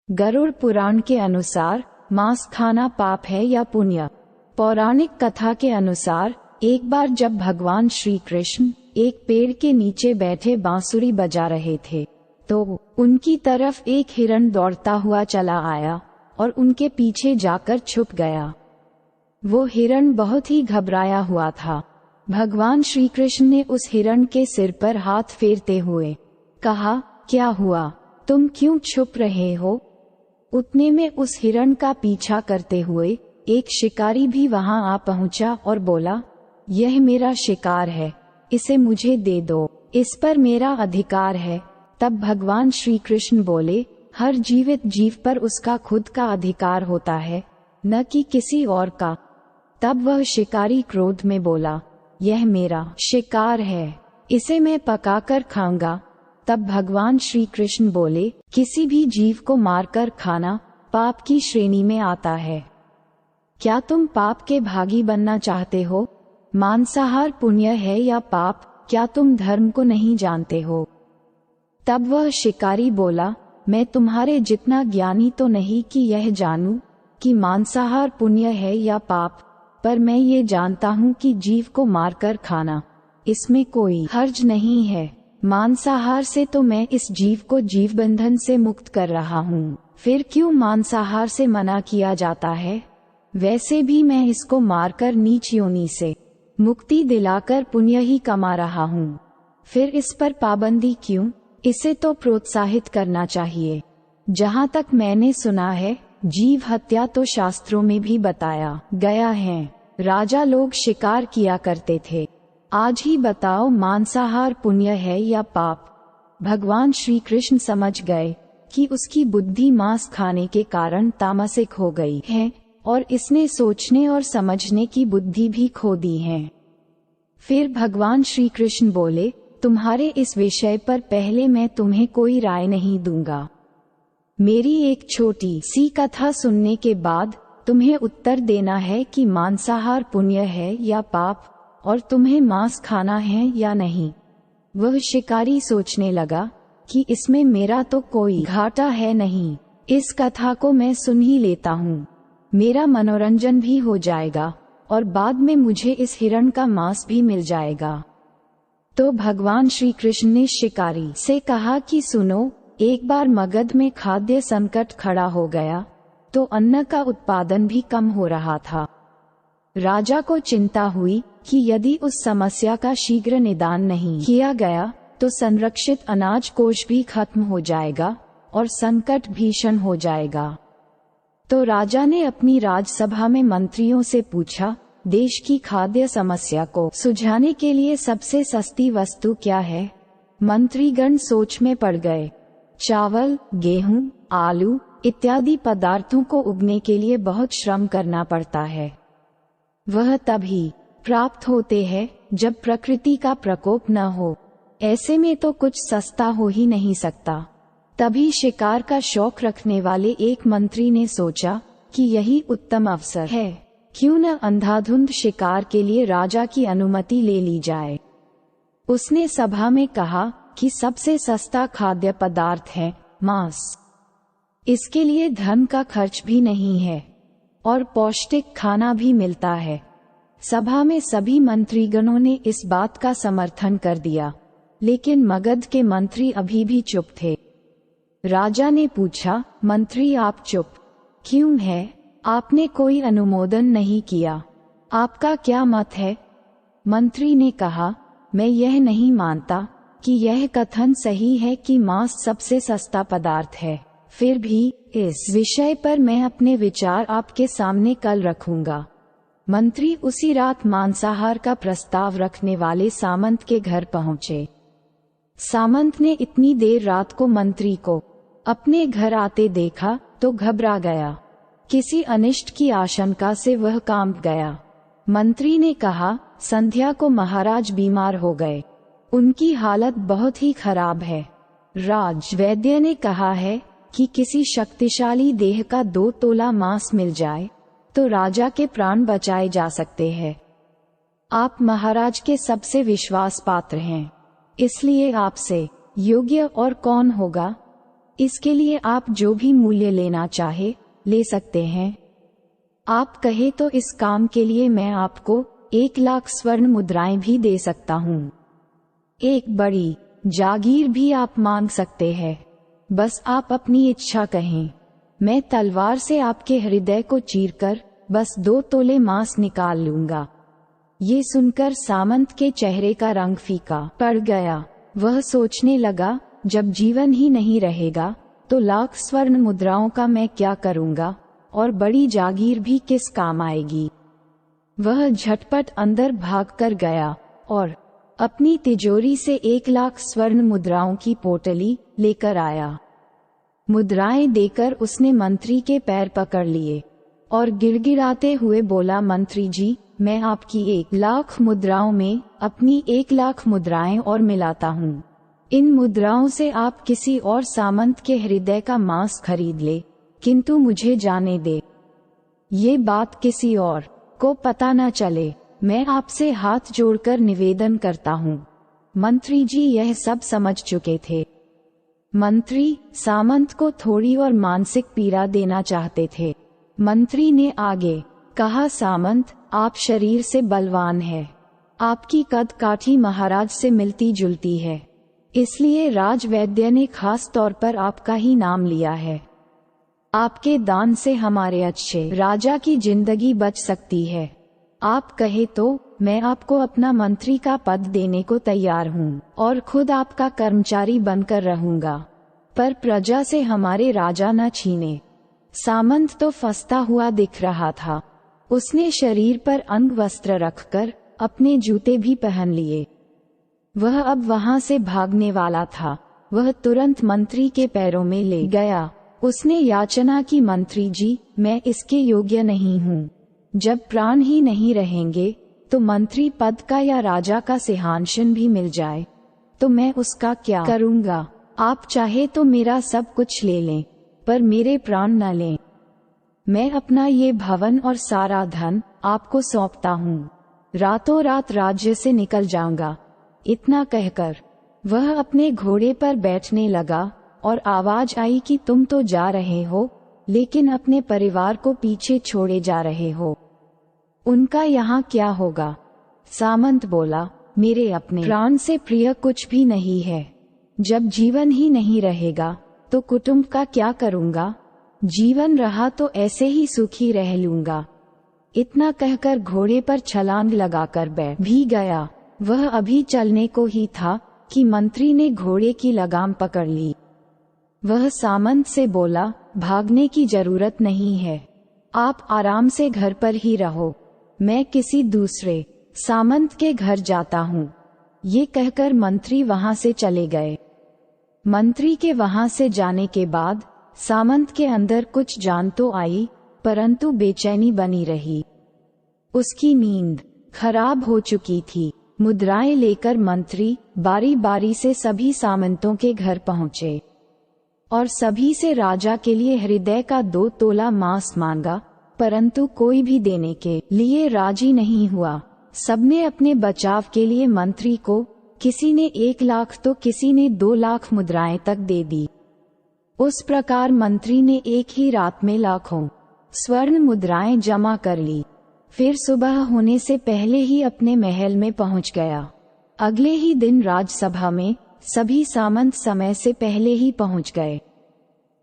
गरुड़ पुराण के अनुसार मांस खाना पाप है या पुण्य। पौराणिक कथा के अनुसार एक बार जब भगवान श्री कृष्ण एक पेड़ के नीचे बैठे बांसुरी बजा रहे थे तो उनकी तरफ एक हिरण दौड़ता हुआ चला आया और उनके पीछे जाकर छुप गया। वो हिरण बहुत ही घबराया हुआ था। भगवान श्री कृष्ण ने उस हिरण के सिर पर हाथ फेरते हुए कहा, क्या हुआ, तुम क्यों छुप रहे हो? उतने में उस हिरण का पीछा करते हुए एक शिकारी भी वहां आ पहुंचा और बोला, यह मेरा शिकार है, इसे मुझे दे दो, इस पर मेरा अधिकार है। तब भगवान श्री कृष्ण बोले, हर जीवित जीव पर उसका खुद का अधिकार होता है, न कि किसी और का। तब वह शिकारी क्रोध में बोला, यह मेरा शिकार है, इसे मैं पकाकर खाऊंगा। तब भगवान श्री कृष्ण बोले, किसी भी जीव को मारकर खाना पाप की श्रेणी में आता है। क्या तुम पाप के भागी बनना चाहते हो? मांसाहार पुण्य है या पाप, क्या तुम धर्म को नहीं जानते हो? तब वह शिकारी बोला, मैं तुम्हारे जितना ज्ञानी तो नहीं कि यह जानूं कि मांसाहार पुण्य है या पाप, पर मैं ये जानता हूँ कि जीव को मारकर खाना इसमें कोई हर्ज नहीं है। मांसाहार से तो मैं इस जीव को जीव बंधन से मुक्त कर रहा हूँ, फिर क्यों मांसाहार से मना किया जाता है? वैसे भी मैं इसको मारकर नीच योनि से मुक्ति दिलाकर पुण्य ही कमा रहा हूँ, फिर इस पर पाबंदी क्यों? इसे तो प्रोत्साहित करना चाहिए। जहाँ तक मैंने सुना है, जीव हत्या तो शास्त्रों में भी बताया गया है। राजा लोग शिकार किया करते थे। आज ही बताओ, मांसाहार पुण्य है या पाप? भगवान श्री कृष्ण समझ गए कि उसकी बुद्धि मांस खाने के कारण तामसिक हो गई है और इसने सोचने और समझने की बुद्धि भी खो दी है। फिर भगवान श्री कृष्ण बोले, तुम्हारे इस विषय पर पहले मैं तुम्हें कोई राय नहीं दूंगा। मेरी एक छोटी सी कथा सुनने के बाद तुम्हें उत्तर देना है कि मांसाहार पुण्य है या पाप, और तुम्हें मांस खाना है या नहीं। वह शिकारी सोचने लगा कि इसमें मेरा तो कोई घाटा है नहीं, इस कथा को मैं सुन ही लेता हूँ, मेरा मनोरंजन भी हो जाएगा और बाद में मुझे इस हिरण का मांस भी मिल जाएगा। तो भगवान श्री कृष्ण ने शिकारी से कहा कि सुनो, एक बार मगध में खाद्य संकट खड़ा हो गया तो अन्न का उत्पादन भी कम हो रहा था। राजा को चिंता हुई कि यदि उस समस्या का शीघ्र निदान नहीं किया गया तो संरक्षित अनाज कोष भी खत्म हो जाएगा और संकट भीषण हो जाएगा। तो राजा ने अपनी राजसभा में मंत्रियों से पूछा, देश की खाद्य समस्या को सुलझाने के लिए सबसे सस्ती वस्तु क्या है? मंत्रीगण सोच में पड़ गए। चावल, गेहूं, आलू इत्यादि पदार्थों को उगने के लिए बहुत श्रम करना पड़ता है। वह तभी प्राप्त होते हैं जब प्रकृति का प्रकोप न हो। ऐसे में तो कुछ सस्ता हो ही नहीं सकता। तभी शिकार का शौक रखने वाले एक मंत्री ने सोचा कि यही उत्तम अवसर है, क्यों न अंधाधुंध शिकार के लिए राजा की अनुमति ले ली जाए। उसने सभा में कहा कि सबसे सस्ता खाद्य पदार्थ है मांस। इसके लिए धन का खर्च भी नहीं है और पौष्टिक खाना भी मिलता है। सभा में सभी मंत्रीगणों ने इस बात का समर्थन कर दिया, लेकिन मगध के मंत्री अभी भी चुप थे। राजा ने पूछा, मंत्री आप चुप क्यों हैं? आपने कोई अनुमोदन नहीं किया, आपका क्या मत है? मंत्री ने कहा, मैं यह नहीं मानता कि यह कथन सही है कि मांस सबसे सस्ता पदार्थ है, फिर भी इस विषय पर मैं अपने विचार आपके सामने कल रखूंगा। मंत्री उसी रात मांसाहार का प्रस्ताव रखने वाले सामंत के घर पहुंचे। सामंत ने इतनी देर रात को मंत्री को अपने घर आते देखा तो घबरा गया। किसी अनिष्ट की आशंका से वह कांप गया। मंत्री ने कहा, संध्या को महाराज बीमार हो गए, उनकी हालत बहुत ही खराब है। राज वैद्य ने कहा है कि किसी शक्तिशाली देह का 2 तोला मांस मिल जाए तो राजा के प्राण बचाए जा सकते हैं। आप महाराज के सबसे विश्वास पात्र हैं, इसलिए आपसे योग्य और कौन होगा? इसके लिए आप जो भी मूल्य लेना चाहे ले सकते हैं। आप कहे तो इस काम के लिए मैं आपको 1,00,000 स्वर्ण मुद्राएं भी दे सकता हूँ। एक बड़ी जागीर भी आप मांग सकते हैं, बस आप अपनी इच्छा कहें। मैं तलवार से आपके हृदय को चीरकर बस 2 तोले मांस निकाल लूंगा। ये सुनकर सामंत के चेहरे का रंग फीका पड़ गया। वह सोचने लगा, जब जीवन ही नहीं रहेगा तो 1,00,000 स्वर्ण मुद्राओं का मैं क्या करूंगा, और बड़ी जागीर भी किस काम आएगी। वह झटपट अंदर भागकर गया और अपनी तिजोरी से 1,00,000 स्वर्ण मुद्राओं की पोटली लेकर आया। मुद्राएं देकर उसने मंत्री के पैर पकड़ लिए और गिड़गिड़ाते हुए बोला, मंत्री जी, मैं आपकी 1,00,000 मुद्राओं में अपनी 1,00,000 मुद्राएं और मिलाता हूँ। इन मुद्राओं से आप किसी और सामंत के हृदय का मांस खरीद ले, किंतु मुझे जाने दे। ये बात किसी और को पता न चले। मैं आपसे हाथ जोड़कर निवेदन करता हूँ। मंत्री जी यह सब समझ चुके थे। मंत्री सामंत को थोड़ी और मानसिक पीड़ा देना चाहते थे। मंत्री ने आगे कहा, सामंत, आप शरीर से बलवान है, आपकी कद काठी महाराज से मिलती जुलती है, इसलिए राजवैद्य ने खास तौर पर आपका ही नाम लिया है। आपके दान से हमारे अच्छे राजा की जिंदगी बच सकती है। आप कहे तो मैं आपको अपना मंत्री का पद देने को तैयार हूँ और खुद आपका कर्मचारी बनकर रहूंगा, पर प्रजा से हमारे राजा न छीने। सामंत तो फंसता हुआ दिख रहा था। उसने शरीर पर अंग वस्त्र रखकर अपने जूते भी पहन लिए। वह अब वहां से भागने वाला था। वह तुरंत मंत्री के पैरों में ले गया। उसने याचना की, मंत्री जी, मैं इसके योग्य नहीं हूँ। जब प्राण ही नहीं रहेंगे तो मंत्री पद का या राजा का सिंहासन भी मिल जाए तो मैं उसका क्या करूँगा। आप चाहे तो मेरा सब कुछ ले लें, पर मेरे प्राण न लें। मैं अपना ये भवन और सारा धन आपको सौंपता हूँ। रातों रात राज्य से निकल जाऊंगा। इतना कहकर वह अपने घोड़े पर बैठने लगा और आवाज आई कि तुम तो जा रहे हो, लेकिन अपने परिवार को पीछे छोड़े जा रहे हो। उनका यहाँ क्या होगा? सामंत बोला, मेरे अपने प्राण से प्रिय कुछ भी नहीं है। जब जीवन ही नहीं रहेगा तो कुटुंब का क्या करूँगा? जीवन रहा तो ऐसे ही सुखी रह लूंगा। इतना कहकर घोड़े पर छलांग लगाकर बैठ भी गया। वह अभी चलने को ही था कि मंत्री ने घोड़े की लगाम पकड़ ली। वह सामंत से बोला, भागने की जरूरत नहीं है, आप आराम से घर पर ही रहो। मैं किसी दूसरे सामंत के घर जाता हूँ। ये कहकर मंत्री वहां से चले गए। मंत्री के वहां से जाने के बाद सामंत के अंदर कुछ जान तो आई, परंतु बेचैनी बनी रही। उसकी नींद खराब हो चुकी थी। मुद्राएं लेकर मंत्री बारी बारी से सभी सामंतों के घर पहुंचे और सभी से राजा के लिए हृदय का 2 तोला मांस मांगा, परंतु कोई भी देने के लिए राजी नहीं हुआ। सबने अपने बचाव के लिए मंत्री को किसी ने 1,00,000 तो किसी ने 2,00,000 मुद्राएं तक दे दी। उस प्रकार मंत्री ने एक ही रात में लाखों स्वर्ण मुद्राएं जमा कर ली। फिर सुबह होने से पहले ही अपने महल में पहुंच गया। अगले ही दिन राजसभा में सभी सामंत समय से पहले ही पहुंच गए।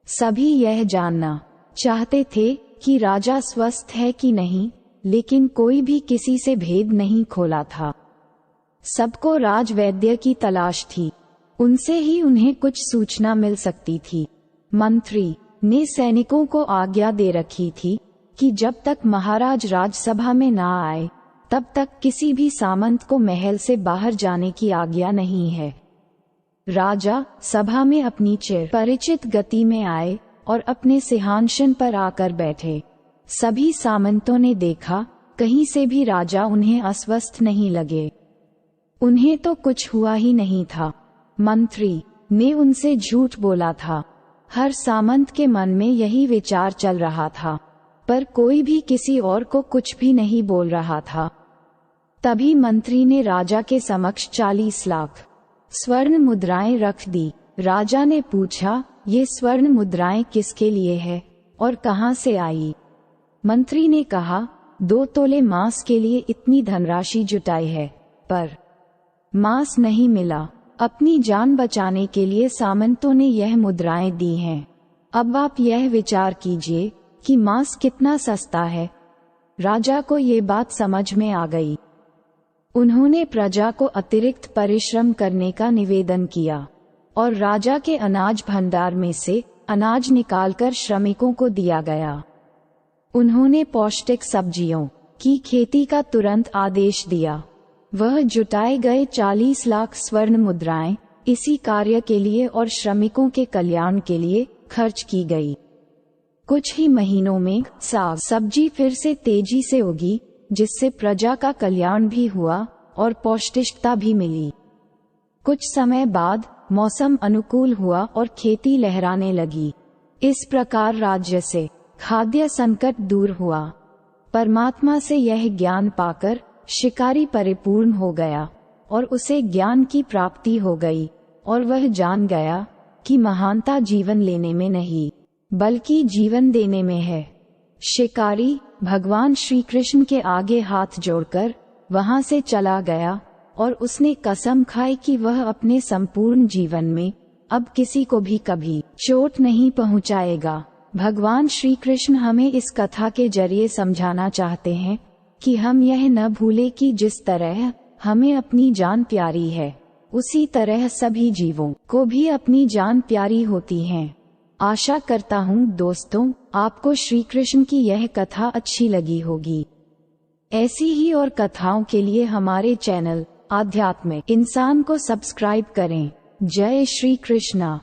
सभी यह जानना चाहते थे कि राजा स्वस्थ है कि नहीं, लेकिन कोई भी किसी से भेद नहीं खोला था। सबको राजवैद्य की तलाश थी। उनसे ही उन्हें कुछ सूचना मिल सकती थी। मंत्री ने सैनिकों को आज्ञा दे रखी थी कि जब तक महाराज राजसभा में ना आए तब तक किसी भी सामंत को महल से बाहर जाने की आज्ञा नहीं है। राजा सभा में अपनी चिर परिचित गति में आए और अपने सिंहासन पर आकर बैठे। सभी सामंतों ने देखा, कहीं से भी राजा उन्हें अस्वस्थ नहीं लगे। उन्हें तो कुछ हुआ ही नहीं था। मंत्री ने उनसे झूठ बोला था। हर सामंत के मन में यही विचार चल रहा था, पर कोई भी किसी और को कुछ भी नहीं बोल रहा था। तभी मंत्री ने राजा के समक्ष 40 लाख स्वर्ण मुद्राएं रख दी। राजा ने पूछा, ये स्वर्ण मुद्राएं किसके लिए है और कहाँ से आई? मंत्री ने कहा, 2 तोले मांस के लिए इतनी धनराशि जुटाई है, पर मांस नहीं मिला। अपनी जान बचाने के लिए सामंतों ने यह मुद्राएं दी हैं। अब आप यह विचार कीजिए कि मांस कितना सस्ता है। राजा को ये बात समझ में आ गई। उन्होंने प्रजा को अतिरिक्त परिश्रम करने का निवेदन किया और राजा के अनाज भंडार में से अनाज निकालकर श्रमिकों को दिया गया। उन्होंने पौष्टिक सब्जियों की खेती का तुरंत आदेश दिया। वह जुटाए गए 40 लाख स्वर्ण मुद्राएं इसी कार्य के लिए और श्रमिकों के कल्याण के लिए खर्च की गई। कुछ ही महीनों में साग सब्जी फिर से तेजी से उगी, जिससे प्रजा का कल्याण भी हुआ और पौष्टिकता भी मिली। कुछ समय बाद मौसम अनुकूल हुआ और खेती लहराने लगी। इस प्रकार राज्य से खाद्य संकट दूर हुआ। परमात्मा से यह ज्ञान पाकर शिकारी परिपूर्ण हो गया और उसे ज्ञान की प्राप्ति हो गई और वह जान गया कि महानता जीवन लेने में नहीं बल्कि जीवन देने में है। शिकारी भगवान श्री कृष्ण के आगे हाथ जोड़कर वहां से चला गया और उसने कसम खाई कि वह अपने संपूर्ण जीवन में अब किसी को भी कभी चोट नहीं पहुंचाएगा। भगवान श्री कृष्ण हमें इस कथा के जरिए समझाना चाहते हैं कि हम यह न भूलें कि जिस तरह हमें अपनी जान प्यारी है, उसी तरह सभी जीवों को भी अपनी जान प्यारी होती है। आशा करता हूँ दोस्तों, आपको श्री कृष्ण की यह कथा अच्छी लगी होगी। ऐसी ही और कथाओं के लिए हमारे चैनल आध्यात्मिक इंसान को सब्सक्राइब करें। जय श्री कृष्णा।